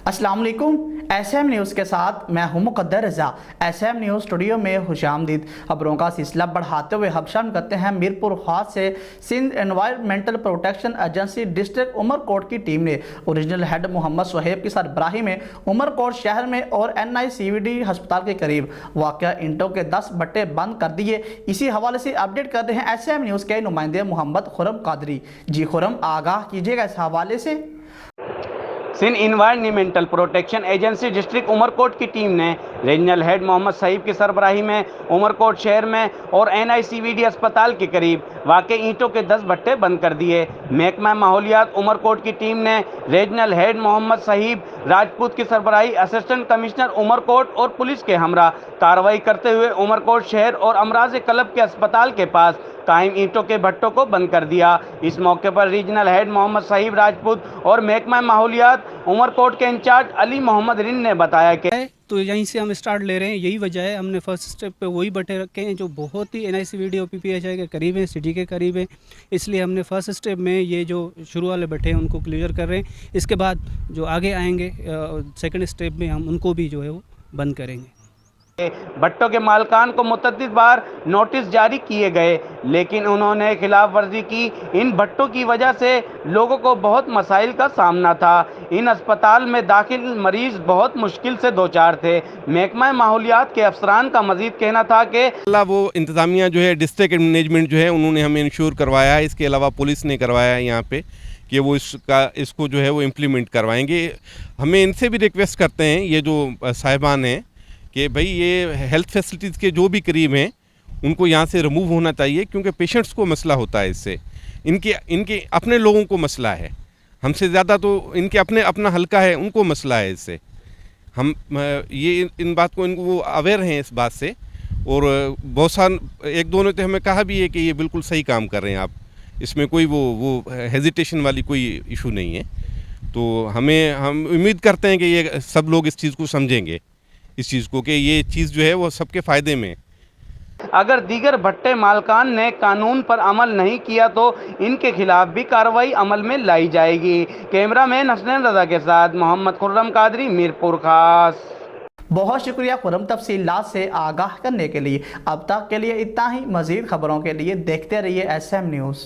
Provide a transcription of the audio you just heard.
अस्सलाम वालेकुम। SM news के साथ मैं हूं मुक़द्दर रज़ा। SM न्यूज़ स्टूडियो में खुशामदीद। खबरों का सिलसिला बढ़ाते हुए हम शामिल करते हैं मीरपुर खास से। Sindh environmental protection agency district Umerkot की टीम ने ओरिजिनल हेड मोहम्मद सुहेब की सरबराही में उमरकोट शहर में और NICVD अस्पताल के करीब वाक़या ईंटों के 10 भट्टे बंद कर दिए। इसी हवाले से अपडेट करते हैं SM न्यूज़ के नुमाइंदे मोहम्मद खुर्रम कादरी। जी खुर्रम, आगाह कीजिएगा इस हवाले से। Sindh environmental protection agency district Umerkot की टीम ने रीजनल हेड मोहम्मद सईब की सरबराही में उमरकोट शहर में और NICVD अस्पताल के करीब वाक़ई ईंटों के 10 भट्टे बंद कर दिए। महकमा माहौलियात उमरकोट की टीम ने रीजनल हेड मोहम्मद सईब राजपूत की सरबराही असिस्टेंट कमिश्नर उमरकोट और पुलिस के हमरा कार्रवाई करते हुए उमरकोट शहर और अमराज कलब के अस्पताल के पास कायम ईंटों के भट्टों को बंद कर दिया। इस मौके पर रीजनल हेड मोहम्मद सईब राजपूत और महकमा माहौलियात उमरकोट के इंचार्ज अली मोहम्मद रिन ने बताया कि तो यहीं से हम स्टार्ट ले रहे हैं। यही वजह है, हमने फर्स्ट स्टेप पे वही भट्टे रखे हैं जो बहुत ही NICVD और PPHI के करीब हैं, सिटी के करीब हैं। इसलिए हमने फर्स्ट स्टेप में ये जो शुरू वाले भट्टे हैं उनको क्लियर कर रहे हैं। इसके बाद जो आगे आएंगे सेकंड स्टेप में हम उनको भी जो है वो बंद करेंगे। भट्टों के मालकान को मुतअद्दिद बार नोटिस जारी किए गए, लेकिन उन्होंने खिलाफ वर्जी की। इन भट्टों की वजह से लोगों को बहुत मसाइल का सामना था। इन अस्पताल में दाखिल मरीज बहुत मुश्किल से दो चार थे। महकमा माहौलियात के अफसरान का मजीद कहना था कि वो इंतज़ामिया जो है, डिस्ट्रिक्ट मैनेजमेंट जो है, उन्होंने हमें इंश्योर करवाया। इसके अलावा पुलिस ने करवाया यहाँ पे कि वो इसको जो है वो इम्प्लीमेंट करवाएंगे। हमें इनसे भी रिक्वेस्ट करते हैं, ये जो साहिबान हैं, कि भाई ये हेल्थ फैसिलिटीज़ के जो भी करीब हैं उनको यहाँ से रिमूव होना चाहिए, क्योंकि पेशेंट्स को मसला होता है इससे। इनके अपने लोगों को मसला है, हमसे ज़्यादा तो इनके अपना हल्का है, उनको मसला है इससे। हम ये इन बात को इनको वो अवेयर हैं इस बात से। और बहुत सारे एक दो ने तो हमें कहा भी है कि ये बिल्कुल सही काम कर रहे हैं आप, इसमें कोई वो हेजिटेशन वाली कोई इशू नहीं है। तो हम उम्मीद करते हैं कि ये सब लोग इस चीज़ को समझेंगे, इस चीज़ को, कि ये चीज़ जो है वो सबके फ़ायदे में। अगर दीगर भट्टे मालकान ने कानून पर अमल नहीं किया तो इनके खिलाफ भी कार्रवाई अमल में लाई जाएगी। कैमरामैन हसनैन रज़ा के साथ मोहम्मद खुर्रम कादरी, मीरपुर खास। बहुत शुक्रिया खुर्रम तफसीलात से आगाह करने के लिए। अब तक के लिए इतना ही। मज़ीद खबरों के लिए देखते रहिए SM न्यूज़।